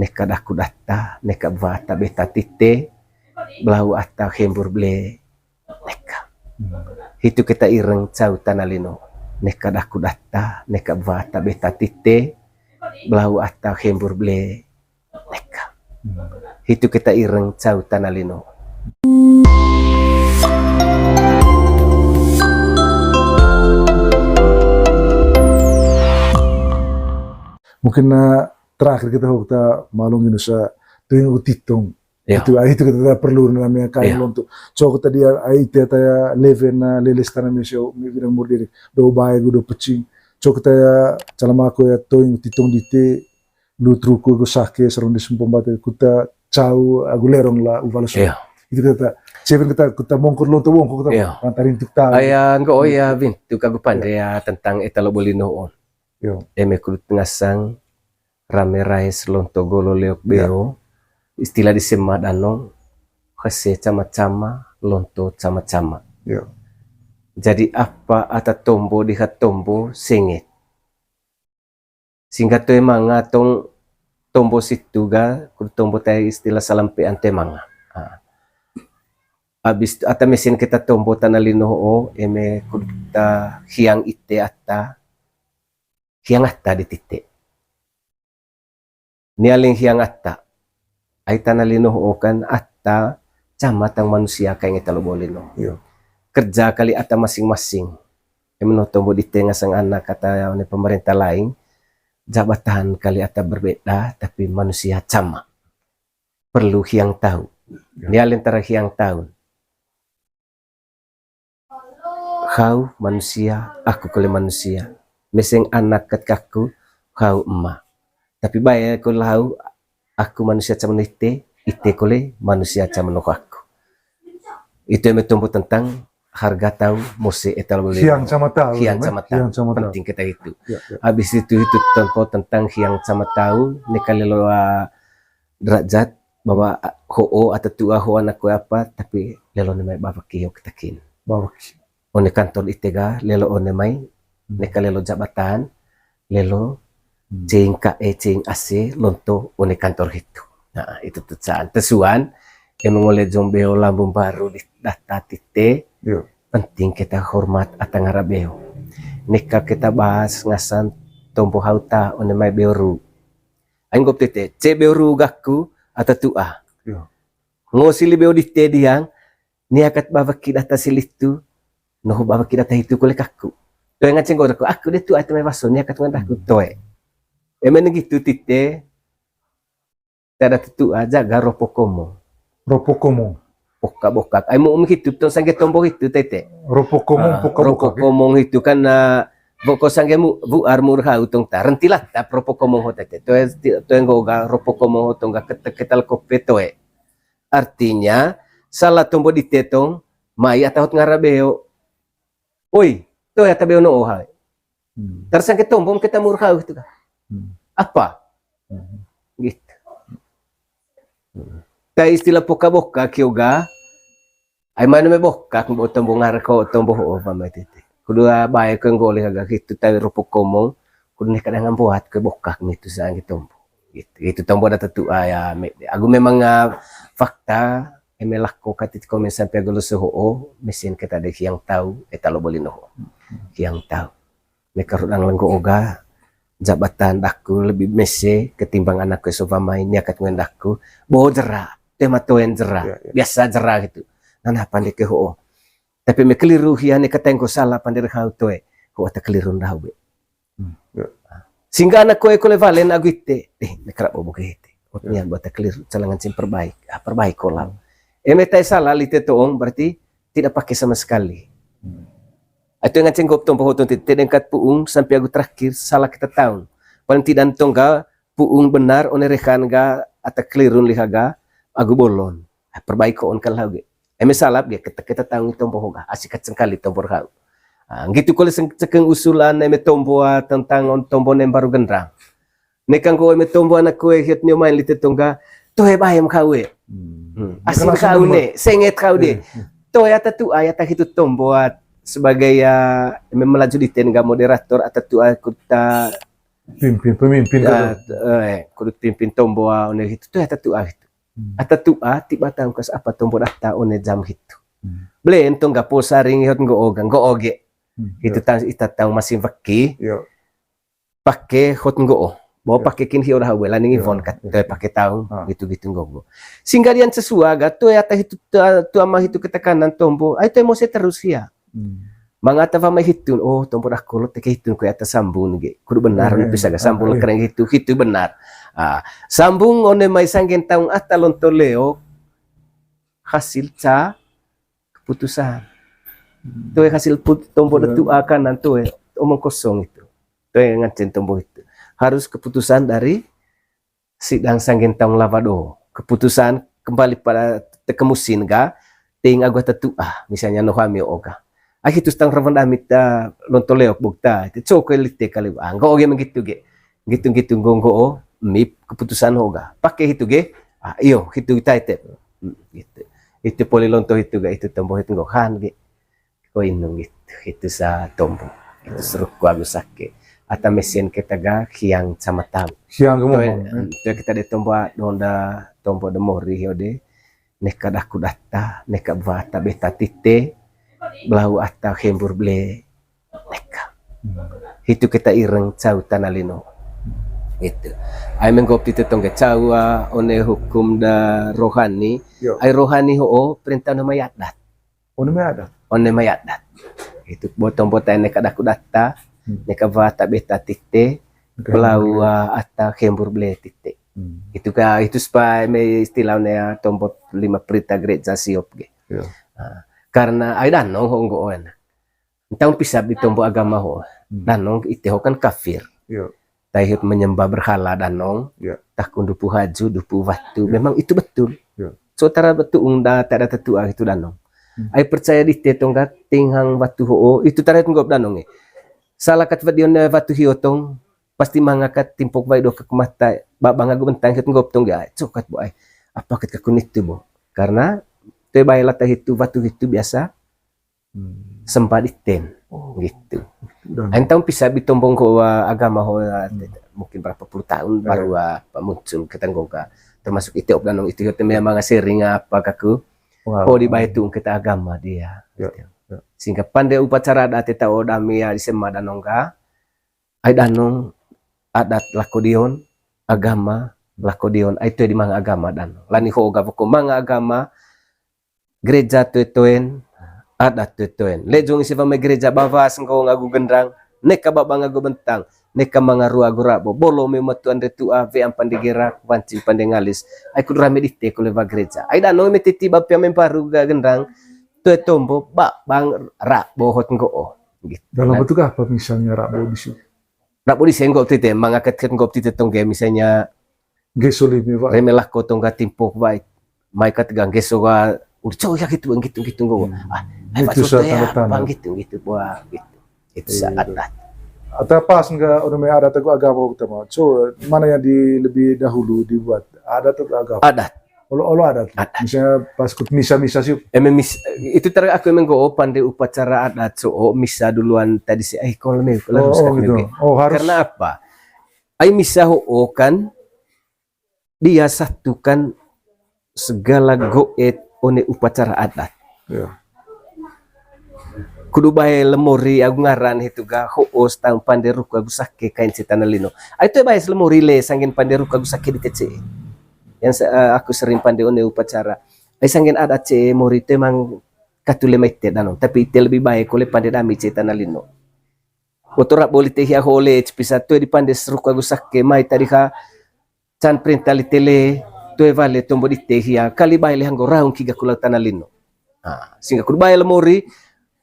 neka daku data neka vata beta tite belau ata hembur ble neka hitu kita ireng cau tanalino neka daku data neka vata beta tite belau ata hembur ble neka hitu kita ireng cau tanalino. Mungkin terakhir kita malung Indonesia tuing utitung itu kita perlu namanya kain untuk cok tadi itu ya leven leles tanah mesio bilang murdiri do bae do pecing cok kita ya calama aku ya tuing utitung dite lu truku go sake serong di sumpombat kita cau agu lerong la uvalas itu kita mongkor lonto wong kita antarin tukta aya engko vin tu kagu pandai tentang etalo bolino on. Eme kulit ngasang rame rais lonto golo leok beo istilah di semat anong khase cama-cama lonto cama-cama. Jadi apa ata tombo di tombo sengit sehingga tu emang ngatong tombo situ ga kulit tombo tay istilah salampe ante manga abis ata mesin kita tombo tanalino eme kulit ta hiang ite ata hiang atta di titik nialing hiang atta ay tanalino kan atta camatang manusia kaya ngitalo bolino kerja kali atta masing-masing emenotombo di tengah sang anak kata pemerintah lain jabatan kali atta berbeda tapi manusia sama perlu hiang tahu nialing tara hiang tahun kau manusia aku kali manusia meseng anak ketkaku kau emak tapi bayar ko lau aku manusia caman ite kole manusia caman aku itu yang bertumbuh tentang harga tahu mose etal boleh hiang sama tahu penting kita itu habis itu tempo tentang hiang sama tahu nekali loa derajat bahwa ho atau tua ho anakku apa tapi lelo nemai bapak kiyo kitakin bapak one kantor itega lelo one mai neka lelo jabatan lelo cing cing AC lonto one kantor itu. Nah itu tesuan yang mengoleh jombeo lambung baru di data tite penting kita hormat atang arabeo neka kita bahas ngasan tombo hauta one mai beoru anggap tite ce beoru gaku atau tua ngosili beo dite diang niakat babak data silitu noho babak data itu kole kaku toe ngaceng gorako aku de tu atme basonya katong aku toe emen gitu tite tada tu aja garopokomo pokak ai mo gitu tong sangge tombo itu tete ropokomo itu kan boko sangge mu bu armur ha utong ta rentilat ta ropokomo ho tete toe ngoga ropokomo tong ga ketal kope toe artinya salah tombo ditetong mai atau ngarabeo oi to ya tabe ono ohai tersang ketombong kita murhau itu kan apa gitu kayak istilah poka-boka kyoga ay mana me boka kung tombong ngarko tombo ho pa matete kedua bae kang goleh agak gitu tayo ropokomong kudu nek kadang buat ke boka gitu sa tombo gitu itu tombo data tu ya aku memang fakta emelah ko katit komen sampai agalo soho mesin kita ada yang tahu etalo bolino yang tahu mereka rudang lengko oga jabatan daku lebih mese ketimbang anakku sofa main niakat ngendaku bawa jera tema toen jera biasa jera gitu nana pandai ke ho tapi me keliru hiane katengko salah pandai hau toe ho ata keliru ndawe sehingga anakku ko levalen aguite nekrap bobo kehete otnya buat keliru calangan sim perbaik kolam emetai salah lite toong berarti tidak pakai sama sekali. Itu yang ngaceng gop tong pohon tidak engkat puung sampai aku terakhir salah kita tahun. Paling tidak tongga puung benar one rekan ga atau kelirun lihaga agu bolon. Perbaik on kalau ge. Eme salah dia kita tahun tong pohon ga asik kali tong porhau. Gitu kalau cekeng usulan eme tombo tentang on tombo nem baru gendrang. Nekang ko eme tombo anak koe hiat nyo main lite tongga tohe bayam kawe. Asing kau ne senget kau de. Tohe atatu ayat itu tombo sebagai melaju di tenga moderator atau tua kuta pemimpin kan. kudu pimpin tombo one hitu tu eta tu itu ata tu tiba tahu kas apa tombo data one jam hitu ble entong gapo saring hot go oge itu tan ita tahu masih vaki Yo. pakai hot go bawa Ya. pakai kin hiu dah wela ning ivon kat pakai tahu Ah. gitu go sehingga dian sesuaga tu ata hitu tu ama hitu ketekanan tombo ai tu emosi terus ya mangata va mai hitun tombo dah kolot ke hitun ko ata sambung ge kudu benar bisa ga sambung keren hitu benar sambung one mai sanggen taung ata lonto leo hasil keputusan tu hasil tombo tu akan nantu omong kosong itu tu yang ngancen tombo itu harus keputusan dari sidang sanggen taung lavado keputusan kembali pada kemusin ga ting agota tu misalnya no kami oga itu stang ravan amit lonto leo bukta itu coko elite kali anggo oge begitu ge gitu ngonggo mip keputusan hoga pakai itu ge iyo itu kita itu gitu itu poli lonto itu ga itu tombo itu ngohan ge ko inung itu sa tombo itu seru ku agus sake ata mesin kita ga hiang sama tahu Siang kamu. itu kita de tombo de mori hode neka daku data neka bata beta tite belau ata hembur ble neka itu kita ireng cau tanalino itu ay menggop itu tongga cau one hukum da rohani Yo. ay rohani perintah no mayadat Ono may ada. one mayadat itu botong-botong neka daku data neka bata beta tite belau ata hembur ble tite itu supaya may istilahnya tombot 5 perintah gereja siop ge Yo. karena ay danong honggo na entang pisab di tombo agama ho danong iteho kan kafir Yo. tahit menyembah berhala danong Ya. takun dupu haju dupu waktu memang itu betul Ya. so tara betul ungda tak ada tetua itu danong ay percaya di tetongga tinghang watu ho itu tara ngop danong salah kat vadion watu hiotong pasti mangakat timpok bay do kekumata banga gubentang hit ngop tong ga cokat bo ay apa ket kakunit tu bo karena te bay latah itu watu itu biasa sempat iten gitu. Entang bisa bitombong ko agama ho mungkin berapa puluh tahun baru muncul ketanggoga termasuk itu danong itu memang sering apa kaku di baitu kita agama dia sehingga pandai upacara adat kita odamia di sema danongga ai danong adat lakodion agama lakodion itu di mga agama danong lani ho ga ko mga agama gereja tuetoen adat tuetoen lejong sipa may gereja bavas ngko ngagu gendrang neka baba ngagu bentang neka mga ruagura bo bolo may matuan retu ave ang pandigira wancing pandengalis ay kudra medite ko leva gereja ay danong metiti bapya memparu ga gendrang tuetombo bang ra bohot ngko gitu. Dalam bentuk apa misalnya rabo di situ? Rabo di senggop tite mga ket ngop tite tongge misalnya Gesoli mi va. remelah ko tongga timpok baik mai kat gang geso ga urco ya gitu nggo Itu sa tanda-tanda. bang gitu buah gitu itu saat Atau pas enggak udah may adat aku agama utama. So mana yang lebih dahulu dibuat adat atau agama? adat Olo adat. Misalnya pas ikut misa sih. itu terakhir aku menggo pandai upacara adat misa duluan tadi si kalau gitu. Oh harus. karena apa ai misa kan dia satukan segala goet one upacara adat Ya. kudu bae lemuri aku ngaran itu ga hoos tang pandai ruku aku sake kain citana lino itu bae lemuri le sangin pandai ruku aku sake di TC yang aku sering pandai one upacara ai sangin adat ce mori te mang katule mete danong tapi te lebih baik kole pandai dami citana lino otora boleh teh ya hole bisa tu di pandai ruku aku sake mai tadi ka can perintah litele tu vale tombo di teh ya kali bae le hanggo raung kiga kula tanalino sehingga kudu bae lemuri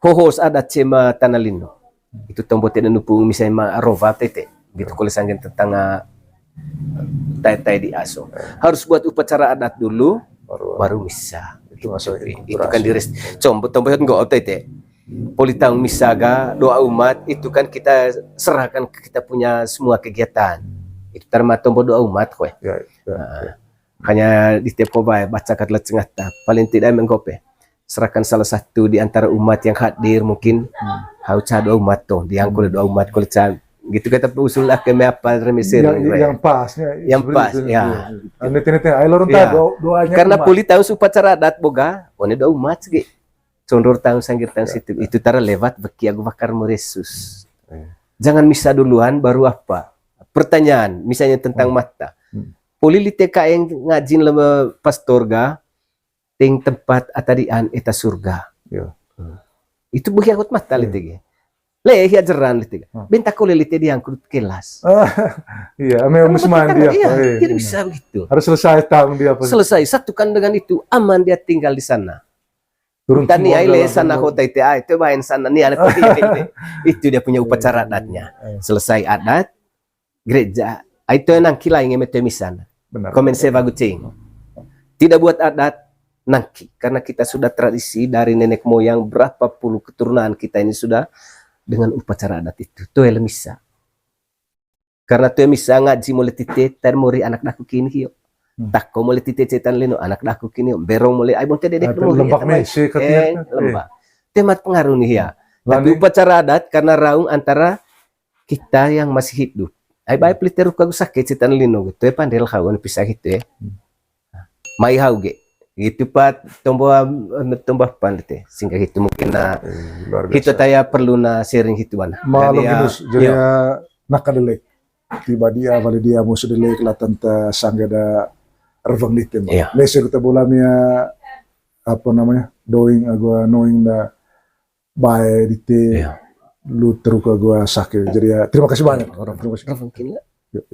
hohos adat cema tanalino itu tombo tena nupung misalnya ma arova tete gitu kalau sanggen tentang tai di aso harus buat upacara adat dulu baru misa Itu masuk itu kan dires combo tombo enggak tete politang misa ga doa umat itu kan kita serahkan ke kita punya semua kegiatan itu terma tombo doa umat kowe Ya. hanya di tiap kobai baca katla cengata paling tidak menggope serahkan salah satu di antara umat yang hadir mungkin hau doa umat toh diangkul doa umat kalau gitu kata usul ke me apa remisi yang pasnya yang pas ya nete ay lorong Ya. doanya karena umat. puli tahu upacara adat boga one do umat ge condor tahun sanggir tahun situ itu tara lewat beki aku bakar meresus jangan misa duluan baru apa pertanyaan misalnya tentang mata puli liteka yang ngajin lama pastor ga ting tempat atadian eta surga Ya. itu bagi akut mata litege le ajaran litege benta ko lelite diangkut kelas Iya, memang mesti mandi apa. iya, tidak bisa begitu Harus selesai tahun dia apa. selesai satukan dengan itu aman dia tinggal di sana Turun tani timur aile dalam sana timur. kota itu itu main sana nih anak itu dia punya upacara adatnya selesai adat gereja itu nangki lah yang emete misana Benar. komen saya bagucing tidak buat adat nangki karena kita sudah tradisi dari nenek moyang berapa puluh keturunan kita ini sudah dengan upacara adat itu tuh yang misa karena tuh misa ngaji mulai titik termuri anak daku kini hiyo takko mulai titik cetan lino anak daku kini berong mulai ay bonte dedek Lembak Messi katanya. lembak temat pengaruh nih ya tapi Lalu upacara adat karena raung antara kita yang masih hidup ay baik peliteru kagu sakit cetan lino gitu ya pandel kawan pisah gitu ya mai hau ge gitu pat tombah pandete sehingga itu mungkin luar kita biasa. taya perlu na sharing hituan Malam Dan ya, ginus jadi nakadelek. Tiba dia vale dia musuh delek la tanta sanggada ervang ditem. Iya. Messi kita bolamnya apa namanya? Doing agua knowing da bae dite Iya. lu teruk agua sakit. Jadi ya terima kasih banyak. Terima kasih. mungkin ya Yuk.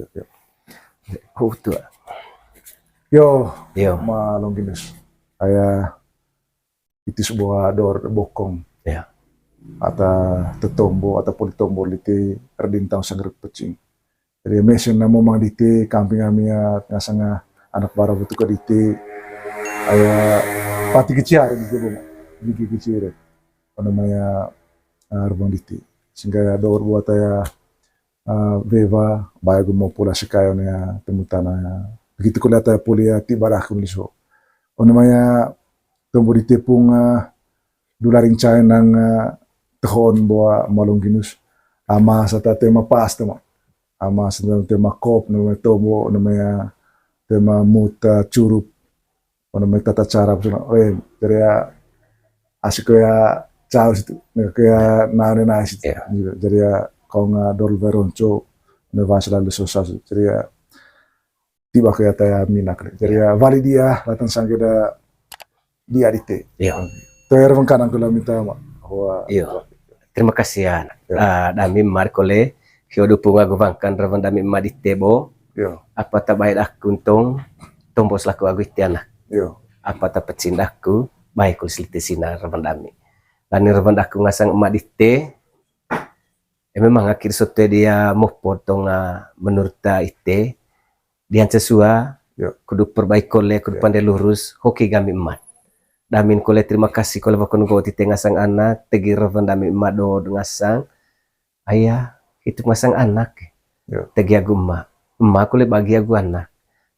tuh Yo, yo malam ginus. Saya itu sebuah dor bokong. ya Ata tetombo ataupun tombol ite erdintang sangrek pecing. Jadi mesin namo mang dite kamping amia ngasanga anak bara betu ka dite aya pati keciar di bom di kecir. Namanya arbang dite. Sehingga dor buat aya beva bayagu mo pula sikayo na temutana. Begitu kulihat aya pulia ti barah kumliso. Namanya tombo dite pung dularing cain nang tahun buat malung ginus ama sa tema pas tema ama sa tema kop namanya tomo namanya tema muta curup namanya tata cara jadi ya asik ya caur situ kaya nane nasi jadi ya kau nggak dol veronco nevas lalu susah jadi ya tiba kaya taya minak jadi ya vali dia latan sanggeda dia dite yo toer mengkanang kula minta bahwa yo terima kasih ya dami markole hiodo punga gubangkan ravan dami maditebo yo apa tak baik aku untung tombos laku aku itianak yo apa tak pecindaku baik kul silite sinar ravan dami dan ravan aku ngasang emak dite memang akhir sote dia mau potong menurut ite dian sesua Yo. kudu perbaik kole kudu pandai lurus hoki kami emat damin kole terima kasih kole bakon go ti ngasang anak tegi ravan dami emat do ngasang ayah itu ngasang anak Yo. tegi aku emak kole bagi aku anak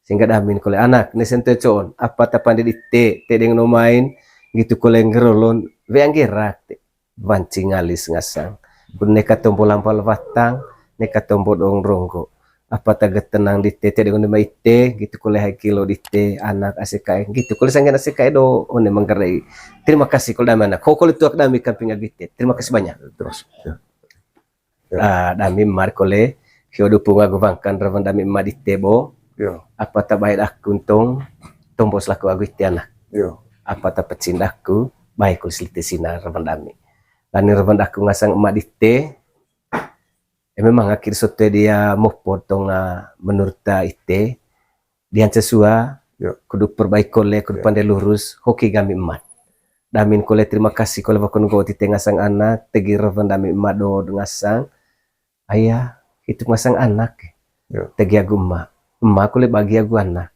sehingga damin kole anak nesente con apa tapande di te dengan main gitu kole ngerolon veang gerak te wancing alis ngasang kun neka tombol lampal batang neka tombol dong ronggo apa taga tenang di te dengan maite gitu kole hai kilo di te anak asikai gitu kole sanggen asikai do one manggarai terima kasih kole dami anak kole tuak dami kamping agite terima kasih banyak terus ya. Dami mar kole hiodo punga gubangkan ravan dami maditebo yo apa tak baik aku untung tombos laku aku anak yo apa tak pecindaku baik kul silite sinar ravan dami dan ravan aku ngasang emak dite memang akhir sote dia mau potong menurut ite dian sesua Yo. kudu perbaik kole kudu pandai lurus hoki kami emat damin kole terima kasih kole bakon go ti ngasang anak tegi ravan dami emat do ngasang ayah itu ngasang anak Yo. tegi aku emak kole bagi aku anak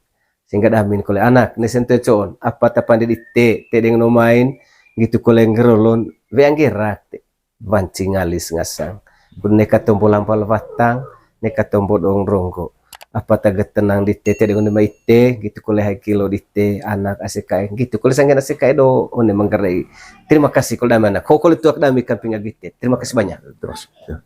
sehingga damin kole anak nesente con apa tapande di te dengan main gitu kole ngerolon veang gerak te wancing alis ngasang kun neka tombol lampal batang neka tombol dong ronggo apa taga tenang di te dengan maite gitu kole hai kilo di te anak asikai gitu kole sanggen asikai do one manggarai terima kasih kole dami anak kole tuak dami kamping agite terima kasih banyak terus ya.